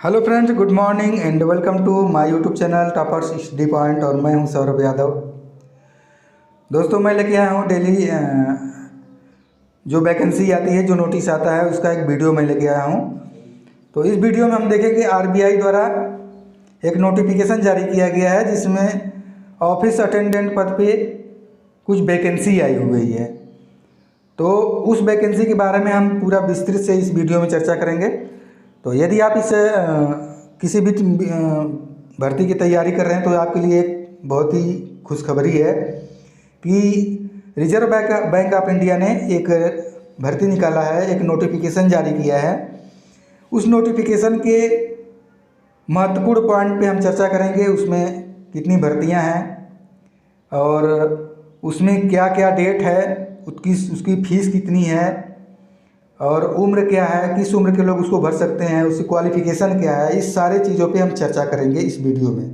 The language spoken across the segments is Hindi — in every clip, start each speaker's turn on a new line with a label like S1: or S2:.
S1: Hello friends, good morning and welcome to my YouTube channel toppers study point. और मैं हूं सौरभ यादव। दोस्तों, मैं लेके आया हूं डेली जो वैकेंसी आती है, जो नोटिस आता है, उसका एक वीडियो मैं लेके आया हूं। तो इस वीडियो में हम देखेंगे आरबीआई द्वारा एक नोटिफिकेशन जारी किया गया है जिसमें ऑफिस अटेंडेंट पद पे कुछ वैकेंसी आई हुई है। तो उस वैकेंसी के बारे में हम पूरा विस्तृत से इस वीडियो में चर्चा करेंगे। तो यदि आप इस किसी भी भर्ती की तैयारी कर रहे हैं तो आपके लिए एक बहुत ही खुशखबरी है कि रिजर्व बैंक ऑफ इंडिया ने एक भर्ती निकाला है, एक नोटिफिकेशन जारी किया है। उस नोटिफिकेशन के महत्वपूर्ण पॉइंट पे हम चर्चा करेंगे। उसमें कितनी भर्तियां हैं और उसमें क्या क्या डेट है, उसकी फीस कितनी है और उम्र क्या है, किस उम्र के लोग उसको भर सकते हैं, उसकी क्वालिफिकेशन क्या है, इस सारे चीज़ों पे हम चर्चा करेंगे इस वीडियो में।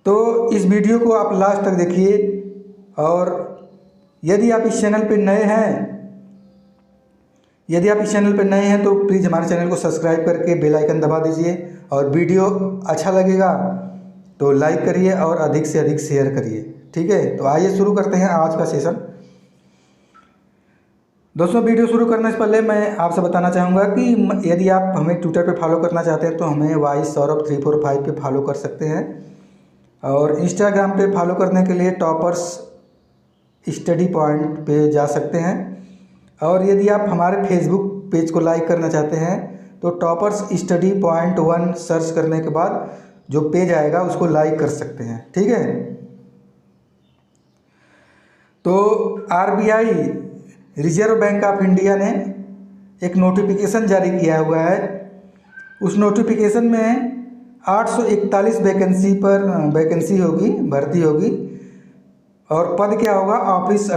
S1: तो इस वीडियो को आप लास्ट तक देखिए। और यदि आप इस चैनल पे नए हैं तो प्लीज़ हमारे चैनल को सब्सक्राइब करके बेल आइकन दबा दीजिए। और वीडियो अच्छा लगेगा तो लाइक करिए और अधिक से अधिक शेयर करिए। ठीक है, तो आइए शुरू करते हैं आज का सेशन। दोस्तों, वीडियो शुरू करने से पहले मैं आपसे बताना चाहूँगा कि यदि आप हमें ट्विटर पे फॉलो करना चाहते हैं तो हमें YSaurabh345 पे फॉलो कर सकते हैं। और इंस्टाग्राम पे फॉलो करने के लिए टॉपर्स स्टडी पॉइंट पे जा सकते हैं। और यदि आप हमारे फेसबुक पेज को लाइक करना चाहते हैं तो टॉपर्स स्टडी पॉइंट 1 सर्च करने के बाद जो पेज आएगा उसको लाइक कर सकते हैं। ठीक है, तो RBI reserve Bank of India ने एक नोटिफिकेशन जारी किया हुआ है। उस नोटिफिकेशन में 841 वैकेंसी होगी, भर्ती होगी। और पद क्या होगा? ऑफिस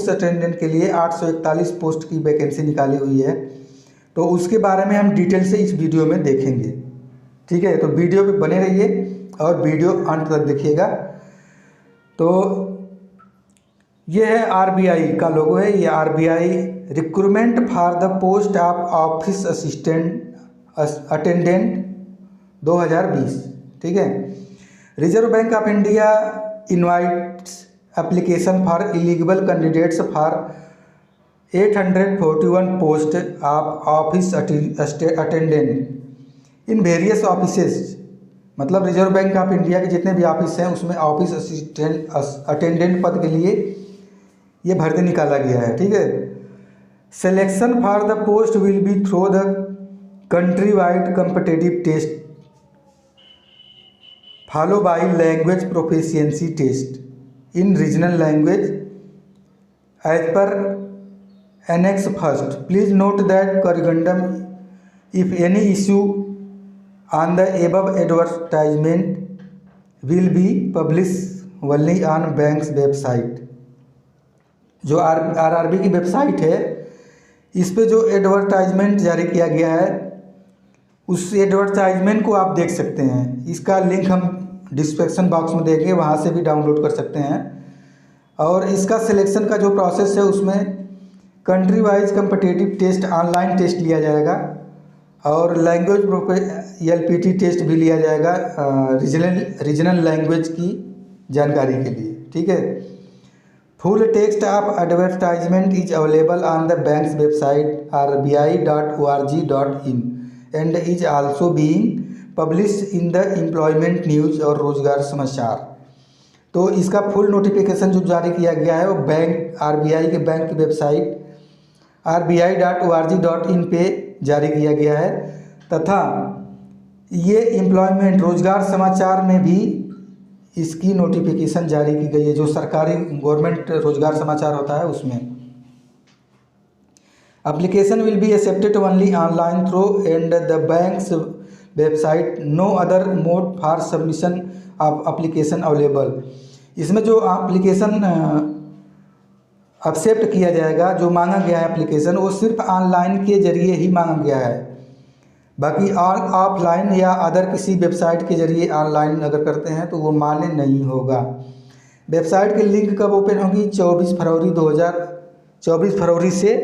S1: अटेंडेंट के लिए 841 पोस्ट की वैकेंसी निकाली हुई है। तो उसके बारे में हम डिटेल से इस वीडियो में देखेंगे। ठीक है, तो वीडियो पे बने रहिए और वीडियो अंत तक देखिएगा। तो ये है आरबीआई का लोगो है, ये RBI recruitment for the post of office attendant 2020। ठीक है, reserve Bank of India invites application for eligible candidates for 841 post of office attendant in various offices. मतलब रिजर्व बैंक ऑफ इंडिया के जितने भी ऑफिस हैं उसमें ऑफिस अटेंडेंट पद के लिए ये भर्ती निकाला गया है। ठीक है, selection for the post will be through the country wide competitive test follow by language proficiency test in regional language as per annex first. Please note that corrigendum if any issue on the above advertisement will be publish only on bank's website. जो आरआरबी की वेबसाइट है, इस पे जो एडवर्टाइजमेंट जारी किया गया है उस एडवर्टाइजमेंट को आप देख सकते हैं। इसका लिंक हम डिस्क्रिप्शन बॉक्स में देंगे, वहाँ से भी डाउनलोड कर सकते हैं। और इसका सिलेक्शन का जो प्रोसेस है उसमें country wise competitive test, online test लिया जाएगा और लैंग्वेज एलपीटी टेस्ट भी लिया जाएगा रीजनल लैंग्वेज की जानकारी के लिए। ठीक है, full text of advertisement is available on the bank's website rbi.org.in and is also being publish in the employment news और रोजगार समाचार। तो इसका फुल नोटिफिकेशन जो जारी किया गया है वो आरबीआई के बैंक की वेबसाइट rbi.org.in पे जारी किया गया है। तथा ये एम्प्लॉयमेंट रोजगार समाचार में भी इसकी नोटिफिकेशन जारी की गई है, जो सरकारी गवर्नमेंट रोजगार समाचार होता है उसमें। Application will be accepted only online through and the bank's website, no other mode for submission of application available. इसमें जो एप्लीकेशन एक्सेप्ट किया जाएगा, जो मांगा गया है एप्लीकेशन, वो सिर्फ ऑनलाइन के जरिए ही मांगा गया है। बाकी ऑफलाइन या अदर किसी वेबसाइट के जरिए ऑनलाइन अगर करते हैं तो वो मान्य नहीं होगा। वेबसाइट की लिंक कब ओपन होगी? 24 फरवरी से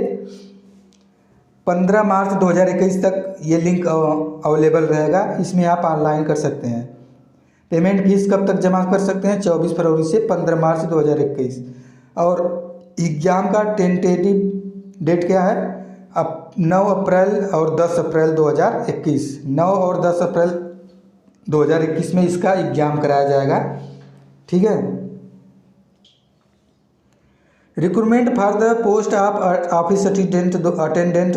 S1: 15 मार्च 2021 तक ये लिंक अवेलेबल रहेगा। इसमें आप ऑनलाइन कर सकते हैं। पेमेंट फीस कब तक जमा कर सकते हैं? 24 फरवरी से 15 मार्च 2021। और एग्ज़ाम का टेंटेटिव डेट क्या है? अब 9 अप्रैल और 10 अप्रैल 2021, 9 और 10 अप्रैल 2021 में इसका एग्ज़ाम कराया जाएगा। ठीक है। Recruitment for the post of office attendant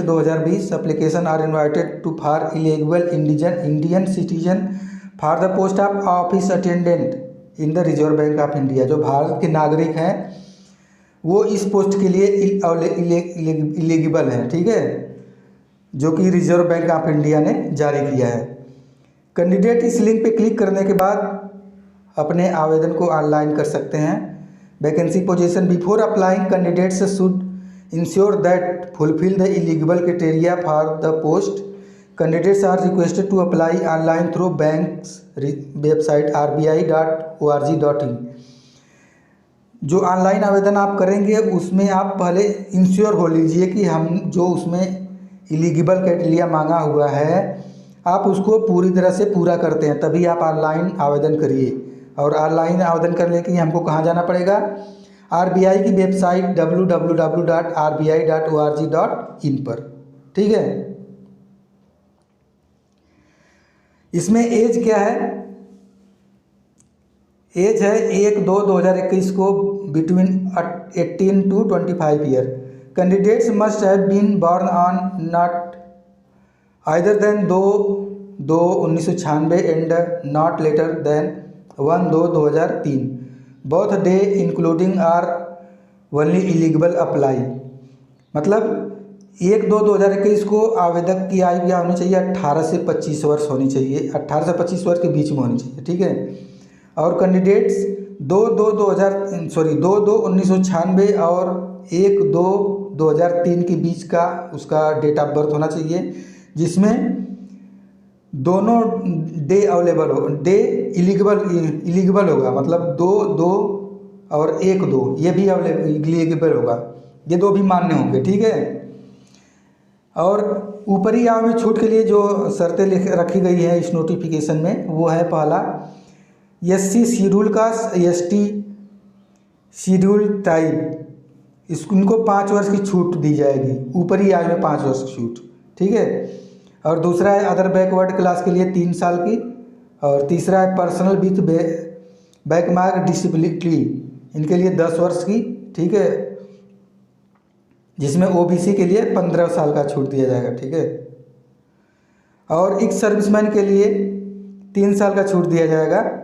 S1: 2020 application are invited to for eligible Indian citizen for the post of office attendant in the Reserve Bank of India. जो भारत के नागरिक हैं वो इस पोस्ट के लिए एलिजिबल हैं। ठीक है, जो कि रिजर्व बैंक ऑफ इंडिया ने जारी किया है। कैंडिडेट इस लिंक पे क्लिक करने के बाद अपने आवेदन को ऑनलाइन कर सकते हैं। Vacancy position before applying candidates should ensure that fulfil the eligible criteria for the post. Candidates are requested to apply online through bank's website rbi.org.in। जो ऑनलाइन आवेदन आप करेंगे उसमें आप पहले इंश्योर हो लीजिए कि हम जो उसमें एलिजिबल क्राइटेरिया मांगा हुआ है आप उसको पूरी तरह से पूरा करते हैं, तभी आप ऑनलाइन आवेदन करिए। और ऑनलाइन आवेदन करने के लिए हमको कहाँ जाना पड़ेगा? RBI की वेबसाइट www.rbi.org.in पर। ठीक है। इसमें एज क्या है? एज है 1/2/2021 को between 18 to 25 year. Candidates must have been born on not either than 2/2/1996 and not later than 1/2/2003। Both day including are only eligible apply. मतलब 1/2/2021 को आवेदक की आयु क्या होनी चाहिए? 18 से 25 वर्ष होनी चाहिए, 18 से 25 वर्ष के बीच में होनी चाहिए। ठीक है। और कैंडिडेट्स 2/2/1996 और 1/2/2003 के बीच का उसका डेट ऑफ बर्थ होना चाहिए, जिसमें दोनों डे अवेलेबल हो, डे एलिजिबल होगा। मतलब 2/2 और 1/2 ये भी एलिजिबल होगा, ये दो भी मान्य होंगे। ठीक है। और ऊपरी आयु में छूट के लिए जो शर्तें रखी गई है इस नोटिफिकेशन में, वो है पहला SC schedule caste, ST schedule tribe, इनको 5 वर्ष की छूट दी जाएगी, ऊपरी आयु में 5 वर्ष की छूट। ठीक है। और दूसरा है अदर बैकवर्ड क्लास के लिए 3 साल की। और तीसरा है पर्सनल विथ बैकमार्क डिसेबिलिटी, इनके लिए 10 वर्ष की। ठीक है। जिसमें OBC के लिए 15 साल का छूट दिया जाएगा। ठीक है। और एक सर्विसमैन के लिए 3 साल का छूट दिया जाएगा।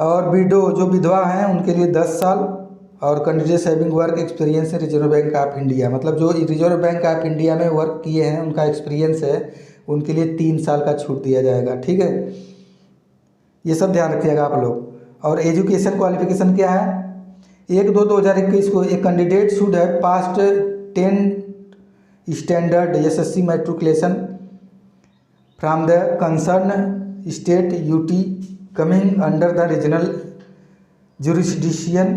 S1: और विडो जो विधवा हैं उनके लिए 10 साल। और candidates having work experience in reserve Bank of India, मतलब जो रिजर्व बैंक ऑफ इंडिया में वर्क किए हैं उनका एक्सपीरियंस है, उनके लिए 3 साल का छूट दिया जाएगा। ठीक है। ये सब ध्यान रखिएगा आप लोग। और एजुकेशन क्वालिफिकेशन क्या है? 1/2/2021 को एक candidate should have past 10 standard SSC matriculation from the concern state UT coming under the regional jurisdiction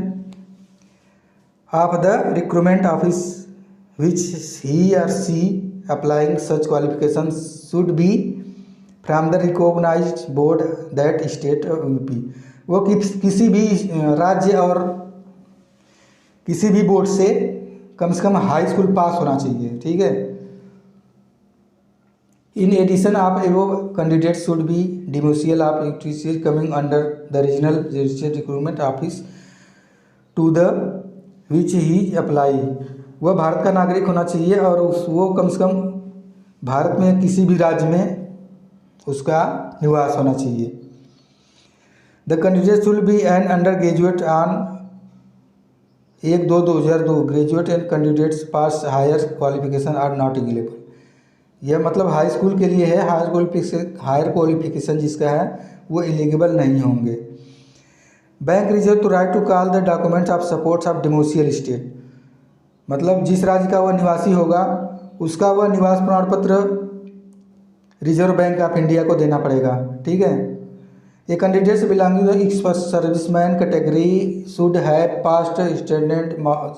S1: of the recruitment office, which he or she applying such qualifications should be from the recognized board that state UP। वो किसी भी राज्य और किसी भी बोर्ड से कम हाई स्कूल पास होना चाहिए। ठीक है। In addition, आप एवो candidate should be domicile of UTC coming under the regional registered recruitment office to the which he apply. वह भारत का नागरिक होना चाहिए और वो कम से कम भारत में किसी भी राज्य में उसका निवास होना चाहिए। The candidate should be an under graduate on 1/2/2002। Graduate and candidates pass higher qualification are not eligible. यह मतलब हाई स्कूल के लिए है, हायर क्वालिफिकेशन जिसका है वो एलिजिबल नहीं होंगे। Bank reserve to right to call the documents of supports of domicile state, मतलब जिस राज्य का वह निवासी होगा उसका वह निवास प्रमाण पत्र रिजर्व बैंक ऑफ इंडिया को देना पड़ेगा। ठीक है। A candidates belonging to ex serviceman category should have passed standard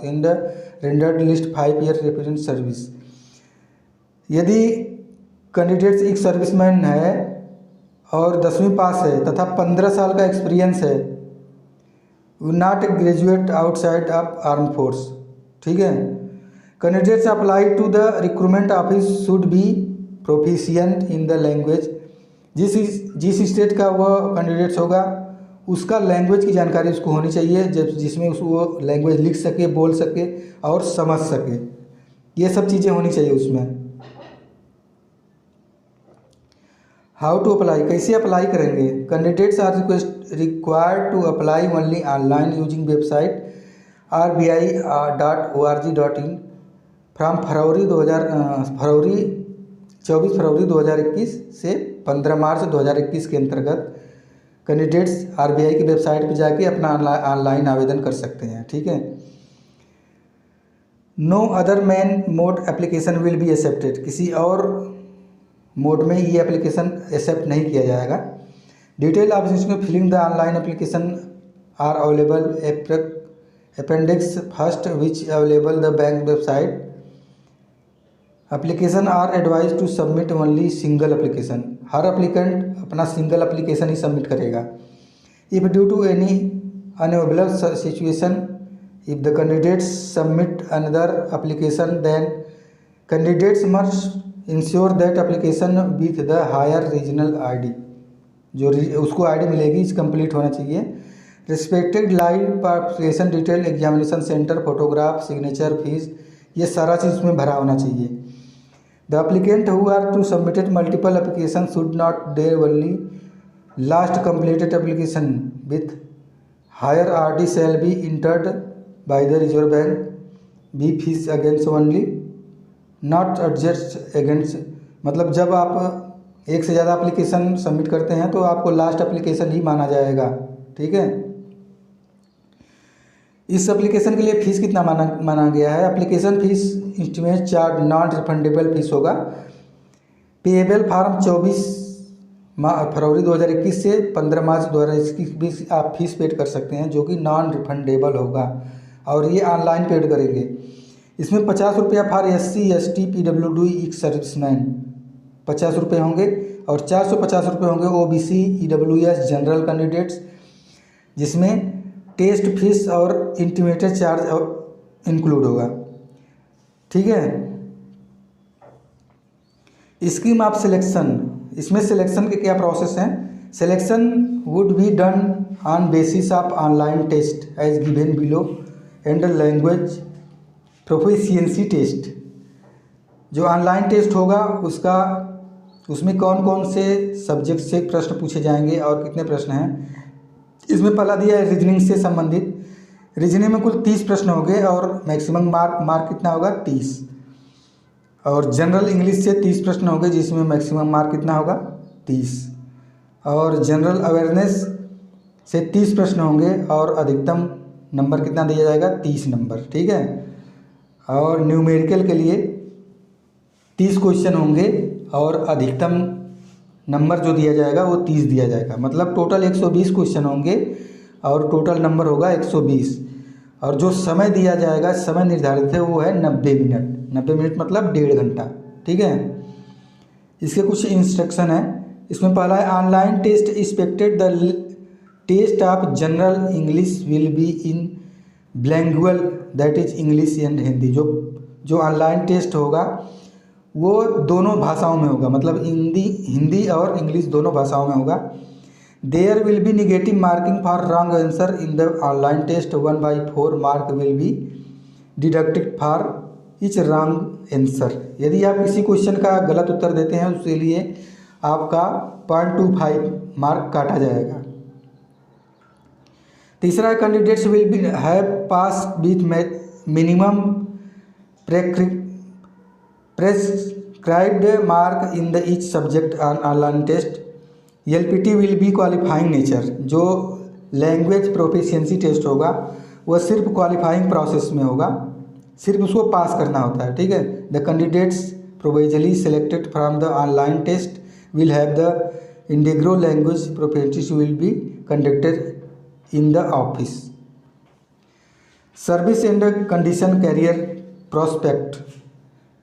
S1: in the rendered list 5 year represent service. यदि कैंडिडेट्स एक सर्विसमैन है और 10वीं पास है तथा 15 साल का एक्सपीरियंस है, not graduate outside of arm force, ठीक है। Candidates apply to the recruitment office should be proficient in the language. जिस स्टेट का वह कैंडिडेट्स होगा उसका लैंग्वेज की जानकारी उसको होनी चाहिए, जिसमें वो लैंग्वेज लिख सके, बोल सके और समझ सके, ये सब चीज़ें होनी चाहिए उसमें। हाउ टू अप्लाई, कैसे अप्लाई करेंगे? Candidates are required to apply only online using website rbi.org.in from 24 फरवरी 2021 से 15 मार्च 2021 के अंतर्गत कैंडिडेट्स RBI की वेबसाइट पर जाके अपना ऑनलाइन आवेदन कर सकते हैं, ठीक है। No other main mode application will be accepted, किसी और मोड में ये एप्लीकेशन एक्सेप्ट नहीं किया जाएगा। Detail of filling the online application are available appendix first which available the bank website. Application are advise to submit only single application, हर एप्लीकेंट अपना सिंगल एप्लीकेशन ही सबमिट करेगा। If due to any unavailable situation if the candidates submit another application then candidates must ensure that application with the higher regional ID, जो उसको ID मिलेगी इस कंप्लीट होना चाहिए। Respected live application detail, examination centre, photograph, signature, fees, ये सारा चीज़ उसमें भरा होना चाहिए। The applicant who are to submitted multiple application should not there only last completed application with higher RD shall be entered by the Reserve Bank, be fees against only not adjust against, मतलब जब आप एक से ज़्यादा एप्लीकेशन सबमिट करते हैं तो आपको लास्ट एप्लीकेशन ही माना जाएगा, ठीक है। इस एप्लीकेशन के लिए फ़ीस कितना माना गया है? एप्लीकेशन फ़ीस इंस्टीमेट चार्ज नॉन रिफंडेबल फीस होगा, पेएबल फॉर्म 24 फरवरी 2021 से 15 मार्च 2021 बीच आप फीस पेड कर सकते हैं, जो कि नॉन रिफंडेबल होगा और ये ऑनलाइन पेड करेंगे। इसमें 50 रुपया for SC ST PWD ex serviceman 50 रुपये होंगे और 450 रुपये होंगे OBC EWS जनरल कैंडिडेट्स, जिसमें टेस्ट फीस और इंटीमेटेड चार्ज इंक्लूड होगा, ठीक है। स्कीम ऑफ सिलेक्शन, इसमें सिलेक्शन के क्या प्रोसेस हैं? Selection would be done on basis of online test as given below and language proficiency test. जो ऑनलाइन टेस्ट होगा उसमें कौन कौन से सब्जेक्ट से प्रश्न पूछे जाएंगे और कितने प्रश्न हैं? इसमें पहला दिया है रीजनिंग से संबंधित। रीजनिंग में कुल 30 प्रश्न होंगे और मैक्सिमम मार्क कितना होगा? 30। और जनरल इंग्लिश से 30 प्रश्न होंगे जिसमें मैक्सिमम मार्क कितना होगा? 30। और जनरल अवेयरनेस से 30 प्रश्न होंगे और अधिकतम नंबर कितना दिया जाएगा? 30 नंबर, ठीक है। और न्यूमेरिकल के लिए 30 क्वेश्चन होंगे और अधिकतम नंबर जो दिया जाएगा वो 30 दिया जाएगा, मतलब टोटल 120 क्वेश्चन होंगे और टोटल नंबर होगा 120। और जो समय दिया जाएगा, समय निर्धारित है वो है 90 मिनट। 90 मिनट मतलब 1.5 घंटा, ठीक है। इसके कुछ इंस्ट्रक्शन है। इसमें पहला है online test expected the test of general English will be in bilingual that is English and Hindi. जो ऑनलाइन टेस्ट होगा वो दोनों भाषाओं में होगा, मतलब हिंदी और इंग्लिश दोनों भाषाओं में होगा। There will be negative marking for wrong answer in the online test, 1/4 mark will be deducted for each wrong answer. यदि आप किसी क्वेश्चन का गलत उत्तर देते हैं उसके लिए आपका 0.25 मार्क काटा जाएगा। तीसरा, candidates will be have pass with minimum prescribed mark in the each subject on online test. LPT will be qualifying nature। जो लैंग्वेज प्रोफिशिएंसी टेस्ट होगा वह सिर्फ क्वालिफाइंग प्रोसेस में होगा, सिर्फ उसको पास करना होता है, ठीक है। The candidates provisionally selected from the online test will have the इंडिग्रो language proficiency will be conducted in the office. Service and condition career prospect.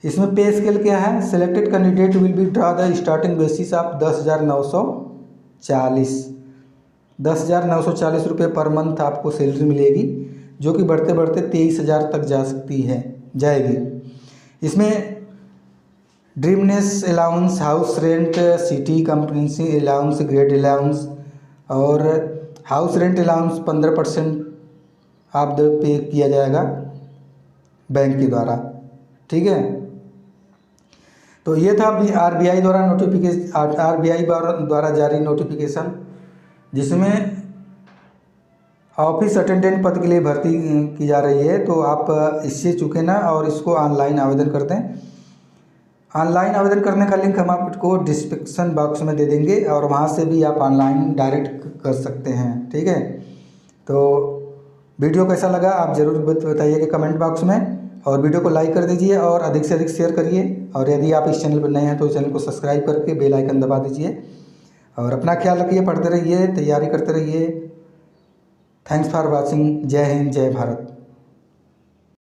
S1: इसमें पे स्केल क्या है, selected candidate will be draw the starting basis of 10,940 10,940 रुपये पर मंथ आपको सैलरी मिलेगी, जो कि बढ़ते बढ़ते 23,000 तक जा सकती है, जाएगी। इसमें dearness allowance, house rent, city company allowance, grade allowance और हाउस रेंट अलाउंस 15% आप पे किया जाएगा बैंक के द्वारा, ठीक है। तो ये था आरबीआई द्वारा द्वारा जारी नोटिफिकेशन, जिसमें ऑफिस अटेंडेंट पद के लिए भर्ती की जा रही है। तो आप इससे चूकें ना और इसको ऑनलाइन आवेदन कर दें। ऑनलाइन आवेदन करने का लिंक हम आपको डिस्क्रिप्शन बॉक्स में दे देंगे और वहाँ से भी आप ऑनलाइन डायरेक्ट कर सकते हैं, ठीक है। तो वीडियो कैसा लगा आप ज़रूर बताइएगा कमेंट बॉक्स में, और वीडियो को लाइक कर दीजिए और अधिक से अधिक शेयर करिए। और यदि आप इस चैनल पर नए हैं तो चैनल को सब्सक्राइब करके बेल आइकन दबा दीजिए। और अपना ख्याल रखिए, पढ़ते रहिए, तैयारी करते रहिए। Thanks for watching. जय हिंद, जय भारत।